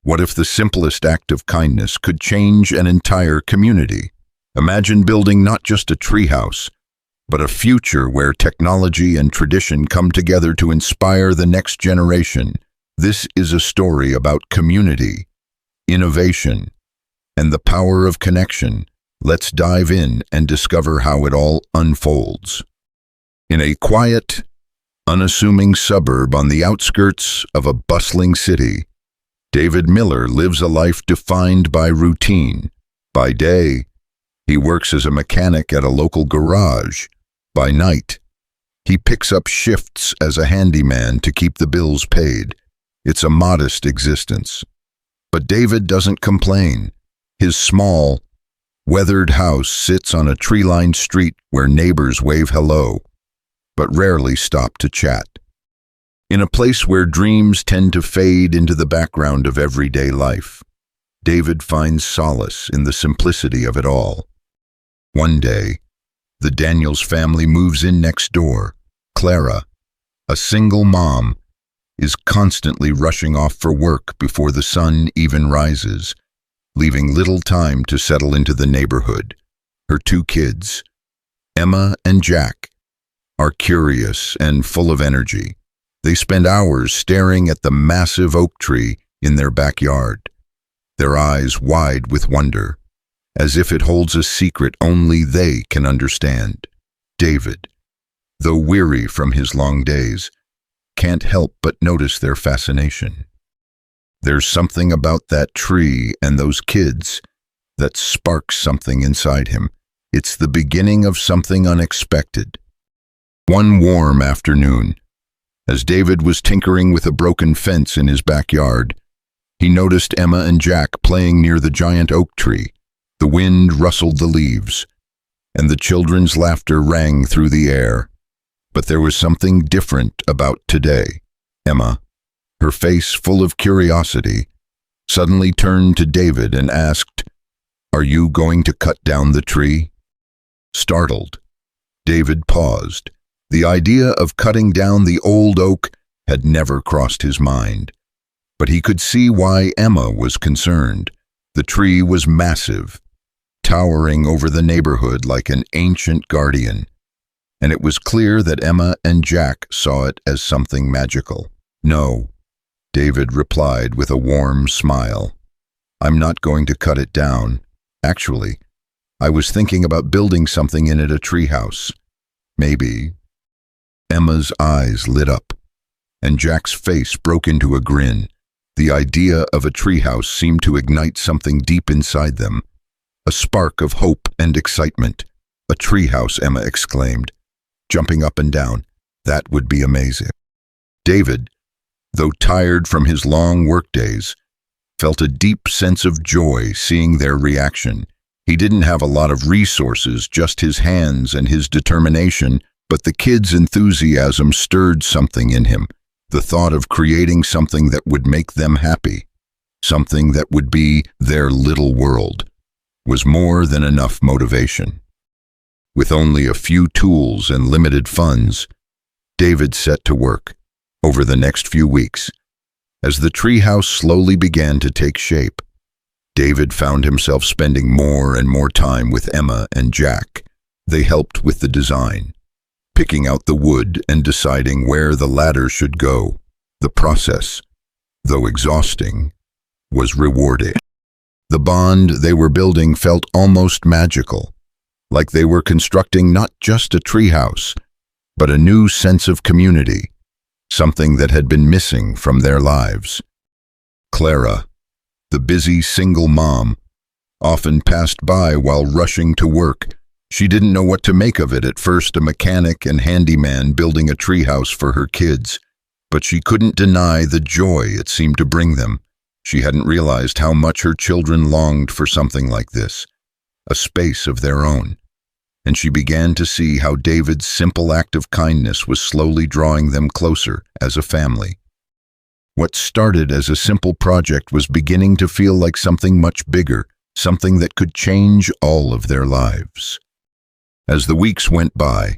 What if the simplest act of kindness could change an entire community? Imagine building not just a treehouse, but a future where technology and tradition come together to inspire the next generation. This is a story about community, innovation, and the power of connection. Let's dive in and discover how it all unfolds. In a quiet, unassuming suburb on the outskirts of a bustling city, David Miller lives a life defined by routine. By day, he works as a mechanic at a local garage. By night, he picks up shifts as a handyman to keep the bills paid. It's a modest existence. But David doesn't complain. His small, weathered house sits on a tree-lined street where neighbors wave hello, but rarely stop to chat. In a place where dreams tend to fade into the background of everyday life, David finds solace in the simplicity of it all. One day, the Daniels family moves in next door. Clara, a single mom, is constantly rushing off for work before the sun even rises, leaving little time to settle into the neighborhood. Her two kids, Emma and Jack, are curious and full of energy. They spend hours staring at the massive oak tree in their backyard, their eyes wide with wonder, as if it holds a secret only they can understand. David, though weary from his long days, can't help but notice their fascination. There's something about that tree and those kids that sparks something inside him. It's the beginning of something unexpected. One warm afternoon, as David was tinkering with a broken fence in his backyard, he noticed Emma and Jack playing near the giant oak tree. The wind rustled the leaves, and the children's laughter rang through the air. But there was something different about today. Emma, her face full of curiosity, suddenly turned to David and asked, "Are you going to cut down the tree?" Startled, David paused. The idea of cutting down the old oak had never crossed his mind. But he could see why Emma was concerned. The tree was massive, towering over the neighborhood like an ancient guardian, and it was clear that Emma and Jack saw it as something magical. "No," David replied with a warm smile. "I'm not going to cut it down. Actually, I was thinking about building something in it, a treehouse. Maybe." Emma's eyes lit up, and Jack's face broke into a grin. The idea of a treehouse seemed to ignite something deep inside them, a spark of hope and excitement. "A treehouse," Emma exclaimed, jumping up and down. "That would be amazing." David, though tired from his long workdays, felt a deep sense of joy seeing their reaction. He didn't have a lot of resources, just his hands and his determination, but the kids' enthusiasm stirred something in him. The thought of creating something that would make them happy, something that would be their little world, was more than enough motivation. With only a few tools and limited funds, David set to work. Over the next few weeks, as the treehouse slowly began to take shape, David found himself spending more and more time with Emma and Jack. They helped with the design, picking out the wood and deciding where the ladder should go. The process, though exhausting, was rewarding. The bond they were building felt almost magical, like they were constructing not just a treehouse, but a new sense of community, something that had been missing from their lives. Clara, the busy single mom, often passed by while rushing to work. She didn't know what to make of it at first, a mechanic and handyman building a treehouse for her kids, but she couldn't deny the joy it seemed to bring them. She hadn't realized how much her children longed for something like this, a space of their own. And she began to see how David's simple act of kindness was slowly drawing them closer as a family. What started as a simple project was beginning to feel like something much bigger, something that could change all of their lives. As the weeks went by,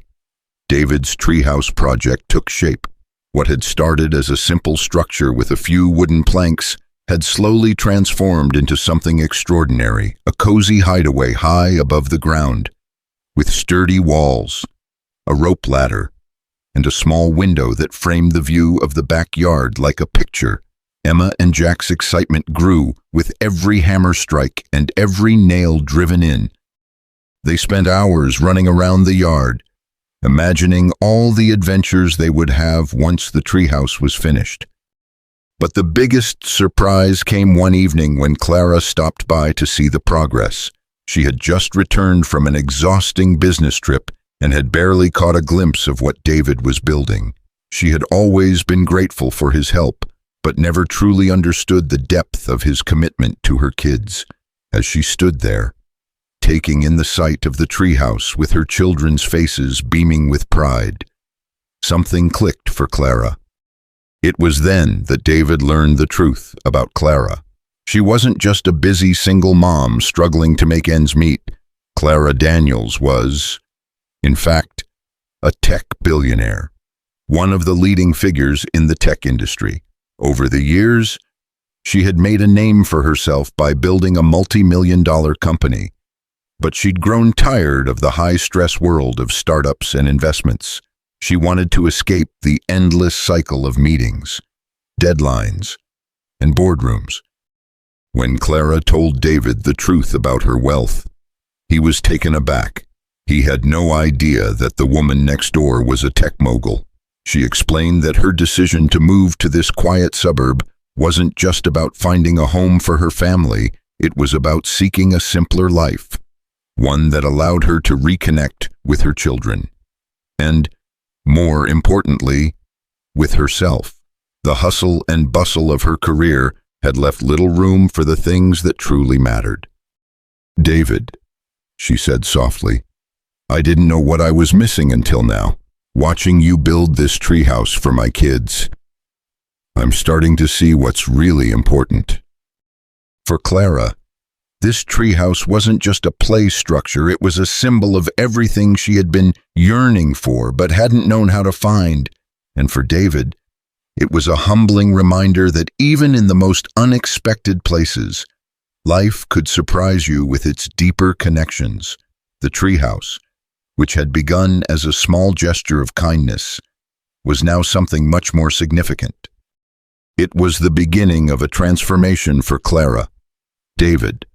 David's treehouse project took shape. What had started as a simple structure with a few wooden planks had slowly transformed into something extraordinary, a cozy hideaway high above the ground, with sturdy walls, a rope ladder, and a small window that framed the view of the backyard like a picture. Emma and Jack's excitement grew with every hammer strike and every nail driven in. They spent hours running around the yard, imagining all the adventures they would have once the treehouse was finished. But the biggest surprise came one evening when Clara stopped by to see the progress. She had just returned from an exhausting business trip and had barely caught a glimpse of what David was building. She had always been grateful for his help, but never truly understood the depth of his commitment to her kids. As she stood there, taking in the sight of the treehouse with her children's faces beaming with pride, something clicked for Clara. It was then that David learned the truth about Clara. She wasn't just a busy single mom struggling to make ends meet. Clara Daniels was, in fact, a tech billionaire, one of the leading figures in the tech industry. Over the years, she had made a name for herself by building a multi-million-dollar company, but she'd grown tired of the high-stress world of startups and investments. She wanted to escape the endless cycle of meetings, deadlines, and boardrooms. When Clara told David the truth about her wealth, he was taken aback. He had no idea that the woman next door was a tech mogul. She explained that her decision to move to this quiet suburb wasn't just about finding a home for her family, it was about seeking a simpler life, one that allowed her to reconnect with her children. And, more importantly, with herself. The hustle and bustle of her career had left little room for the things that truly mattered. "David," she said softly, "I didn't know what I was missing until now. Watching you build this treehouse for my kids, I'm starting to see what's really important." For Clara, this treehouse wasn't just a play structure, it was a symbol of everything she had been yearning for but hadn't known how to find. And for David, it was a humbling reminder that even in the most unexpected places, life could surprise you with its deeper connections. The treehouse, which had begun as a small gesture of kindness, was now something much more significant. It was the beginning of a transformation for Clara, David,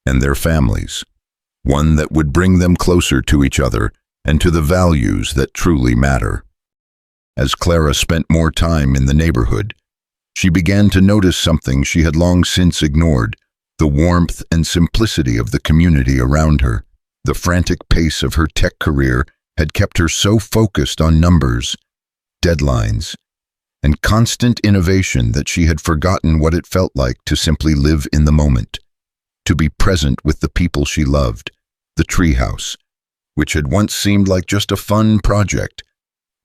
and their families, one that would bring them closer to each other and to the values that truly matter. As Clara spent more time in the neighborhood, she began to notice something she had long since ignored: the warmth and simplicity of the community around her. The frantic pace of her tech career had kept her so focused on numbers, deadlines, and constant innovation that she had forgotten what it felt like to simply live in the moment, to be present with the people she loved. The treehouse, which had once seemed like just a fun project,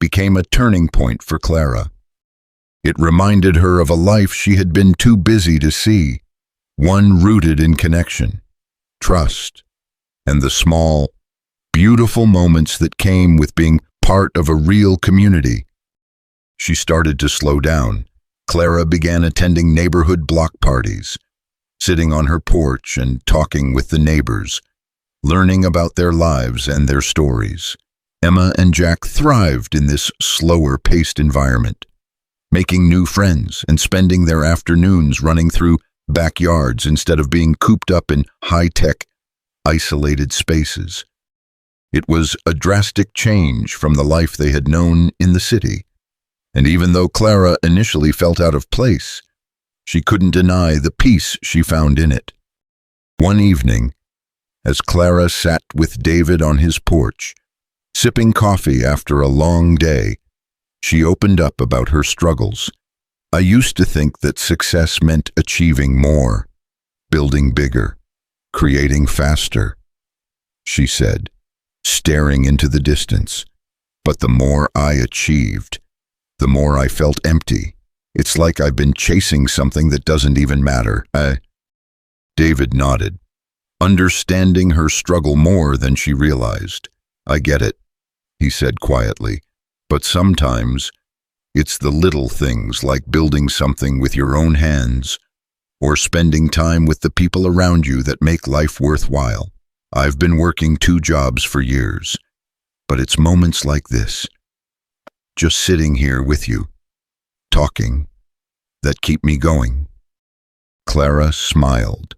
became a turning point for Clara. It reminded her of a life she had been too busy to see, one rooted in connection, trust, and the small, beautiful moments that came with being part of a real community. She started to slow down. Clara began attending neighborhood block parties, sitting on her porch and talking with the neighbors, learning about their lives and their stories. Emma and Jack thrived in this slower-paced environment, making new friends and spending their afternoons running through backyards instead of being cooped up in high-tech, isolated spaces. It was a drastic change from the life they had known in the city, and even though Clara initially felt out of place, she couldn't deny the peace she found in it. One evening, as Clara sat with David on his porch, sipping coffee after a long day, she opened up about her struggles. "I used to think that success meant achieving more, building bigger, creating faster," she said, staring into the distance. "But the more I achieved, the more I felt empty. It's like I've been chasing something that doesn't even matter." David nodded, understanding her struggle more than she realized. "I get it," he said quietly, "but sometimes it's the little things like building something with your own hands or spending time with the people around you that make life worthwhile. I've been working 2 jobs for years, but it's moments like this, just sitting here with you, talking, that keep me going." Clara smiled,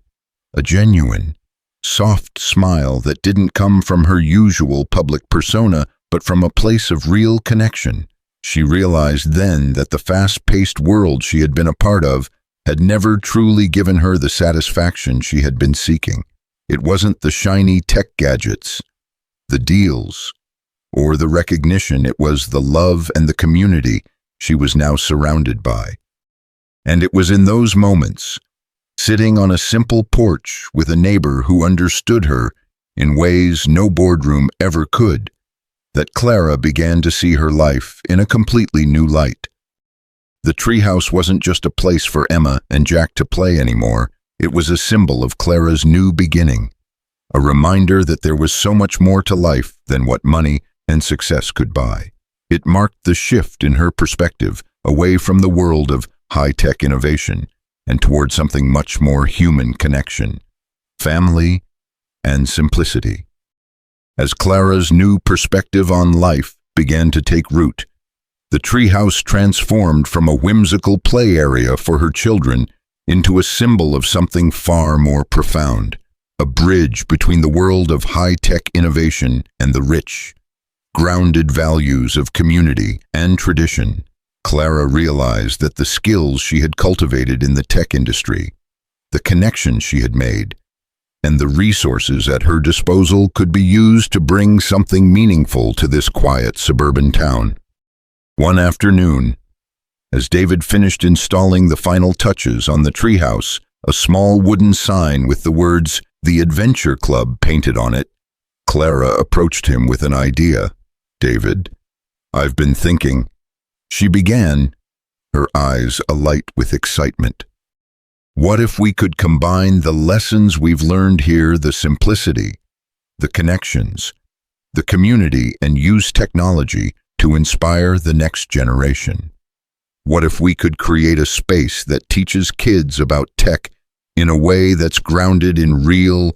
a genuine, soft smile that didn't come from her usual public persona, but from a place of real connection. She realized then that the fast-paced world she had been a part of had never truly given her the satisfaction she had been seeking. It wasn't the shiny tech gadgets, the deals, or the recognition. It was the love and the community she was now surrounded by. And it was in those moments, sitting on a simple porch with a neighbor who understood her in ways no boardroom ever could, that Clara began to see her life in a completely new light. The treehouse wasn't just a place for Emma and Jack to play anymore. It was a symbol of Clara's new beginning, a reminder that there was so much more to life than what money and success could buy. It marked the shift in her perspective away from the world of high-tech innovation and toward something much more human: connection, family, and simplicity. As Clara's new perspective on life began to take root, the treehouse transformed from a whimsical play area for her children into a symbol of something far more profound, a bridge between the world of high-tech innovation and the rich, grounded values of community and tradition. Clara realized that the skills she had cultivated in the tech industry, the connections she had made, and the resources at her disposal could be used to bring something meaningful to this quiet suburban town. One afternoon, as David finished installing the final touches on the treehouse, a small wooden sign with the words "The Adventure Club" painted on it, Clara approached him with an idea. "David, I've been thinking," she began, her eyes alight with excitement. "What if we could combine the lessons we've learned here, the simplicity, the connections, the community, and use technology to inspire the next generation? What if we could create a space that teaches kids about tech in a way that's grounded in real,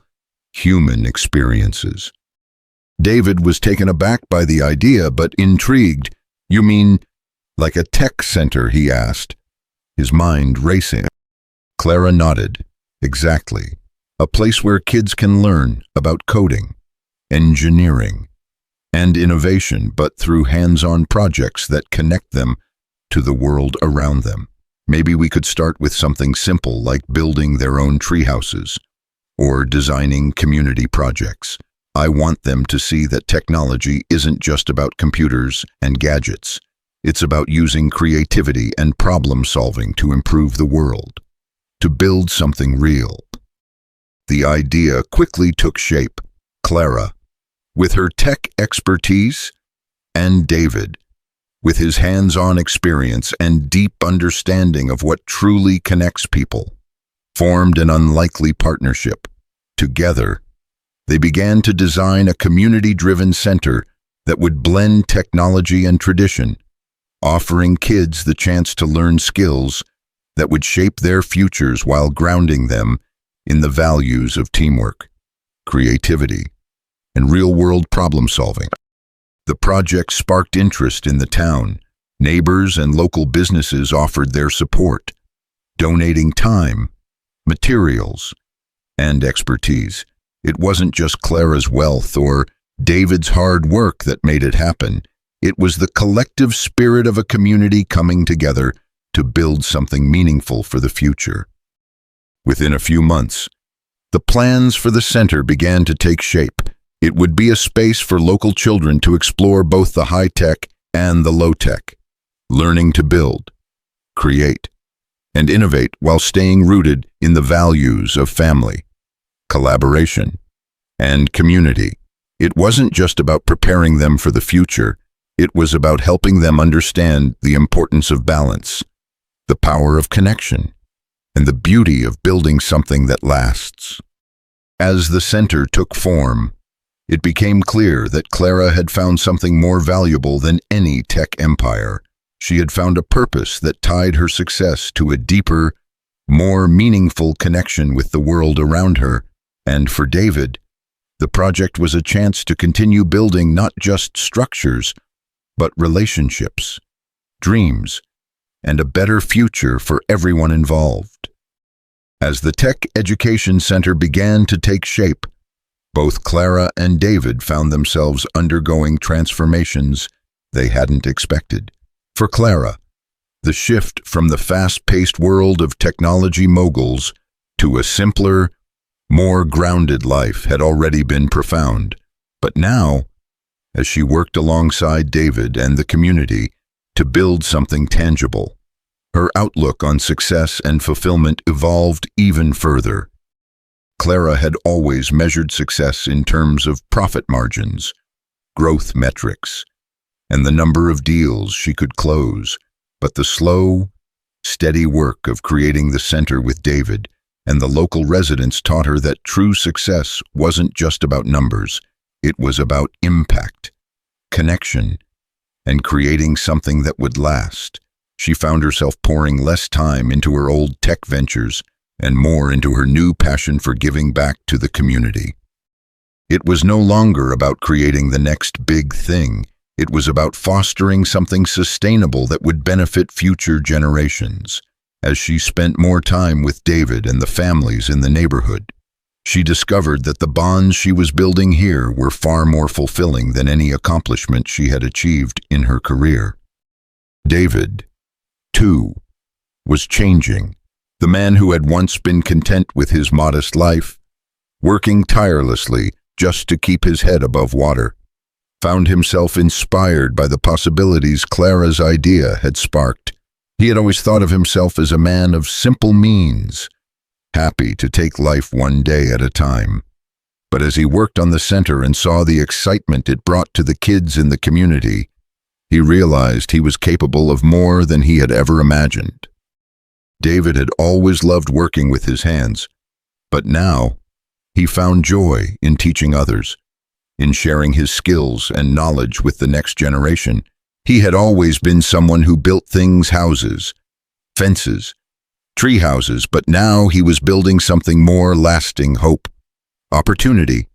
human experiences?" David was taken aback by the idea, but intrigued. "You mean, like a tech center?" he asked, his mind racing. Clara nodded. "Exactly. A place where kids can learn about coding, engineering, and innovation, but through hands-on projects that connect them to the world around them. Maybe we could start with something simple like building their own tree houses or designing community projects. I want them to see that technology isn't just about computers and gadgets. It's about using creativity and problem-solving to improve the world, to build something real." The idea quickly took shape. Clara, with her tech expertise, and David, with his hands-on experience and deep understanding of what truly connects people, formed an unlikely partnership. Together, they began to design a community-driven center that would blend technology and tradition, offering kids the chance to learn skills that would shape their futures while grounding them in the values of teamwork, creativity, and real-world problem-solving. The project sparked interest in the town. Neighbors and local businesses offered their support, donating time, materials, and expertise. It wasn't just Clara's wealth or David's hard work that made it happen. It was the collective spirit of a community coming together to build something meaningful for the future. Within a few months, the plans for the center began to take shape. It would be a space for local children to explore both the high-tech and the low-tech, learning to build, create, and innovate while staying rooted in the values of family, collaboration, and community. It wasn't just about preparing them for the future. It was about helping them understand the importance of balance, the power of connection, and the beauty of building something that lasts. As the center took form, it became clear that Clara had found something more valuable than any tech empire. She had found a purpose that tied her success to a deeper, more meaningful connection with the world around her, and for David, the project was a chance to continue building not just structures, but relationships, dreams, and a better future for everyone involved. As the Tech Education Center began to take shape, both Clara and David found themselves undergoing transformations they hadn't expected. For Clara, the shift from the fast-paced world of technology moguls to a simpler, more grounded life had already been profound. But now, as she worked alongside David and the community to build something tangible, her outlook on success and fulfillment evolved even further. Clara had always measured success in terms of profit margins, growth metrics, and the number of deals she could close. But the slow, steady work of creating the center with David and the local residents taught her that true success wasn't just about numbers. It was about impact, connection, and creating something that would last. She found herself pouring less time into her old tech ventures and more into her new passion for giving back to the community. It was no longer about creating the next big thing. It was about fostering something sustainable that would benefit future generations. As she spent more time with David and the families in the neighborhood, she discovered that the bonds she was building here were far more fulfilling than any accomplishment she had achieved in her career. David, too, was changing. The man who had once been content with his modest life, working tirelessly just to keep his head above water, found himself inspired by the possibilities Clara's idea had sparked. He had always thought of himself as a man of simple means, happy to take life one day at a time. But as he worked on the center and saw the excitement it brought to the kids in the community, he realized he was capable of more than he had ever imagined. David had always loved working with his hands, but now he found joy in teaching others, in sharing his skills and knowledge with the next generation. He had always been someone who built things, houses, fences, tree houses, but now he was building something more lasting: hope, opportunity,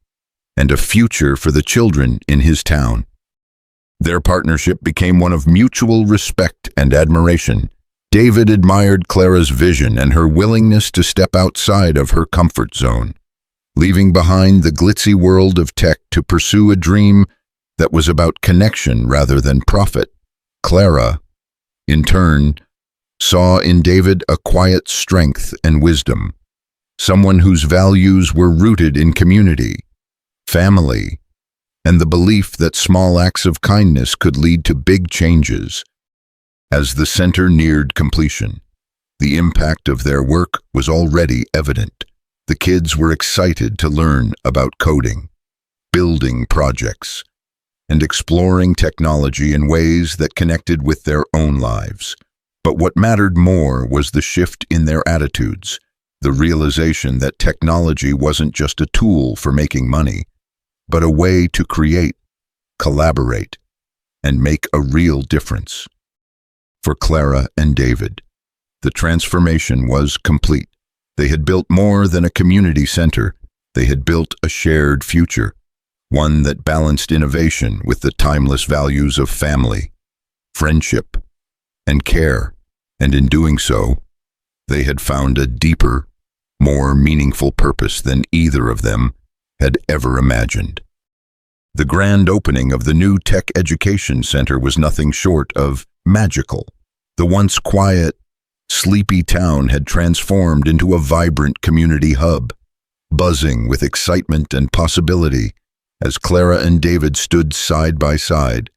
and a future for the children in his town. Their partnership became one of mutual respect and admiration. David admired Clara's vision and her willingness to step outside of her comfort zone, leaving behind the glitzy world of tech to pursue a dream that was about connection rather than profit. Clara, in turn, saw in David a quiet strength and wisdom, someone whose values were rooted in community, family, and the belief that small acts of kindness could lead to big changes. As the center neared completion, the impact of their work was already evident. The kids were excited to learn about coding, building projects, and exploring technology in ways that connected with their own lives. But what mattered more was the shift in their attitudes, the realization that technology wasn't just a tool for making money, but a way to create, collaborate, and make a real difference. For Clara and David, the transformation was complete. They had built more than a community center. They had built a shared future, one that balanced innovation with the timeless values of family, friendship, and care. And in doing so, they had found a deeper, more meaningful purpose than either of them had ever imagined. The grand opening of the new Tech Education Center was nothing short of magical. The once quiet, sleepy town had transformed into a vibrant community hub, buzzing with excitement and possibility. As Clara and David stood side by side,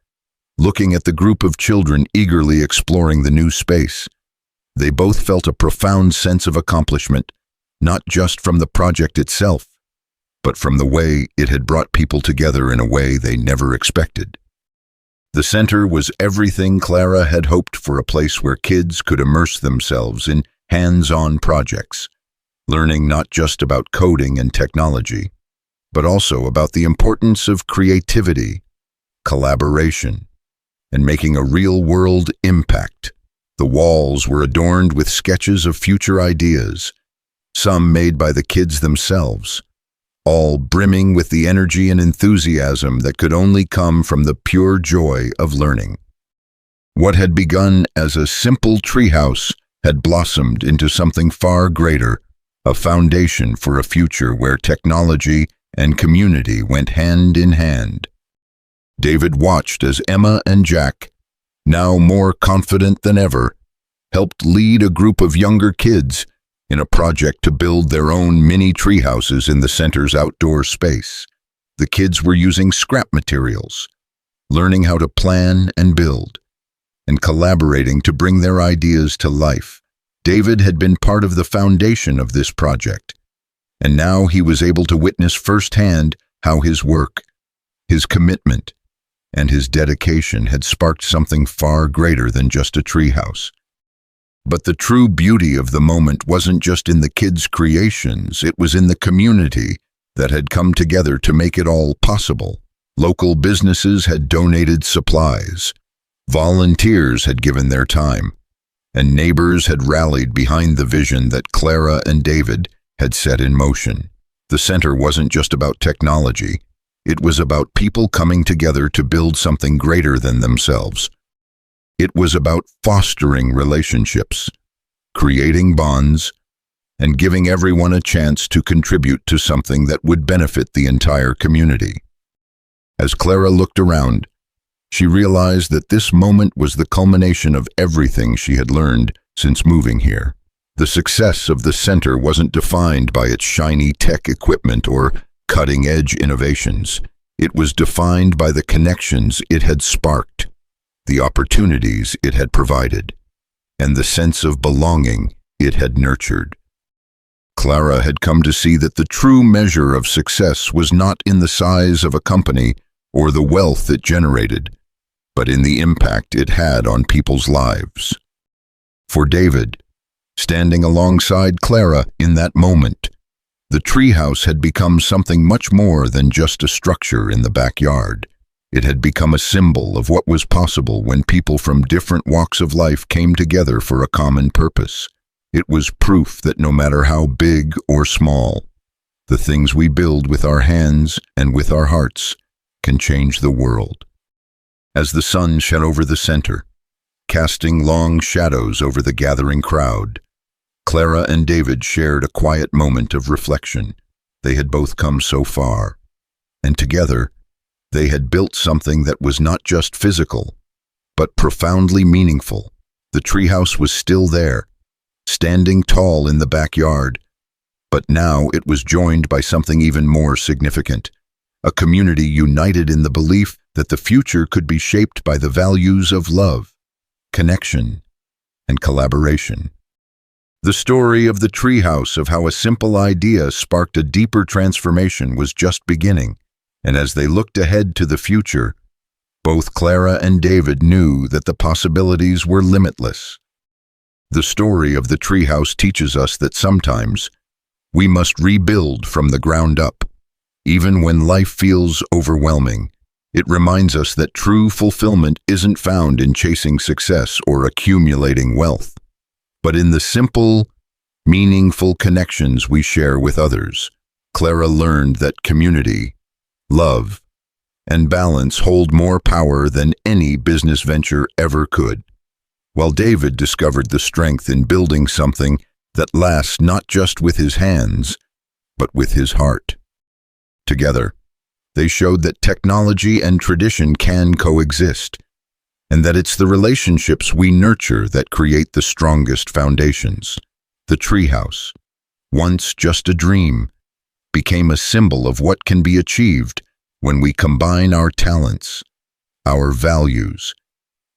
looking at the group of children eagerly exploring the new space, they both felt a profound sense of accomplishment, not just from the project itself, but from the way it had brought people together in a way they never expected. The center was everything Clara had hoped for: a place where kids could immerse themselves in hands-on projects, learning not just about coding and technology, but also about the importance of creativity, collaboration, and making a real-world impact. The walls were adorned with sketches of future ideas, some made by the kids themselves, all brimming with the energy and enthusiasm that could only come from the pure joy of learning. What had begun as a simple treehouse had blossomed into something far greater, a foundation for a future where technology and community went hand in hand. David watched as Emma and Jack, now more confident than ever, helped lead a group of younger kids in a project to build their own mini treehouses in the center's outdoor space. The kids were using scrap materials, learning how to plan and build, and collaborating to bring their ideas to life. David had been part of the foundation of this project, and now he was able to witness firsthand how his work, his commitment, and his dedication had sparked something far greater than just a treehouse. But the true beauty of the moment wasn't just in the kids' creations, it was in the community that had come together to make it all possible. Local businesses had donated supplies, volunteers had given their time, and neighbors had rallied behind the vision that Clara and David had set in motion. The center wasn't just about technology, it was about people coming together to build something greater than themselves. It was about fostering relationships, creating bonds, and giving everyone a chance to contribute to something that would benefit the entire community. As Clara looked around, she realized that this moment was the culmination of everything she had learned since moving here. The success of the center wasn't defined by its shiny tech equipment or cutting-edge innovations. It was defined by the connections it had sparked, the opportunities it had provided, and the sense of belonging it had nurtured. Clara had come to see that the true measure of success was not in the size of a company or the wealth it generated, but in the impact it had on people's lives. For David, standing alongside Clara in that moment, the treehouse had become something much more than just a structure in the backyard. It had become a symbol of what was possible when people from different walks of life came together for a common purpose. It was proof that no matter how big or small, the things we build with our hands and with our hearts can change the world. As the sun shone over the center, casting long shadows over the gathering crowd, Clara and David shared a quiet moment of reflection. They had both come so far, and together, they had built something that was not just physical, but profoundly meaningful. The treehouse was still there, standing tall in the backyard, but now it was joined by something even more significant, a community united in the belief that the future could be shaped by the values of love, connection, and collaboration. The story of the treehouse, of how a simple idea sparked a deeper transformation, was just beginning. And as they looked ahead to the future, both Clara and David knew that the possibilities were limitless. The story of the treehouse teaches us that sometimes we must rebuild from the ground up. Even when life feels overwhelming, it reminds us that true fulfillment isn't found in chasing success or accumulating wealth, but in the simple, meaningful connections we share with others. Clara learned that community, love, and balance hold more power than any business venture ever could, while David discovered the strength in building something that lasts not just with his hands, but with his heart. Together, they showed that technology and tradition can coexist, and that it's the relationships we nurture that create the strongest foundations. The treehouse, once just a dream, became a symbol of what can be achieved when we combine our talents, our values,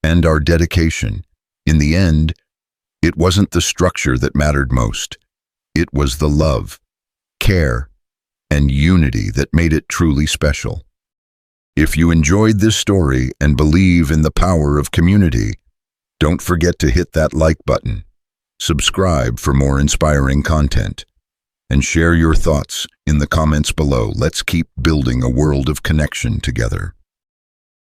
and our dedication. In the end, it wasn't the structure that mattered most. It was the love, care, and unity that made it truly special. If you enjoyed this story and believe in the power of community, don't forget to hit that like button, subscribe for more inspiring content, and share your thoughts in the comments below. Let's keep building a world of connection together.